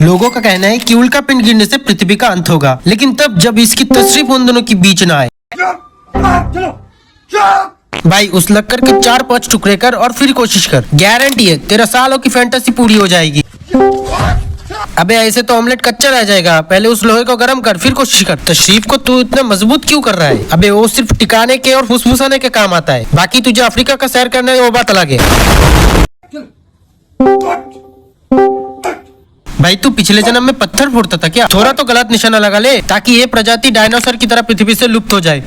लोगों का कहना है कि उल्का पिंड गिरने से पृथ्वी का अंत होगा, लेकिन तब जब इसकी तशरीफ उन दोनों के बीच ना आए। भाई उस लक्कर के 4-5 टुकड़े कर और फिर कोशिश कर, गारंटी है तेरा सालों की फैंटेसी पूरी हो जाएगी। अबे ऐसे तो ऑमलेट कच्चा रह जाएगा, पहले उस लोहे को गर्म कर फिर कोशिश कर। तशरीफ को तू इतना मजबूत क्यों कर रहा है? अबे वो सिर्फ टिकाने के और फुसफुसाने के काम आता है, बाकी तुझे अफ्रीका का सैर करने वो बात अलग है। भाई तू पिछले जन्म में पत्थर फोड़ता था क्या? थोड़ा तो गलत निशाना लगा ले ताकि ये प्रजाति डायनासोर की तरह पृथ्वी से लुप्त हो जाए।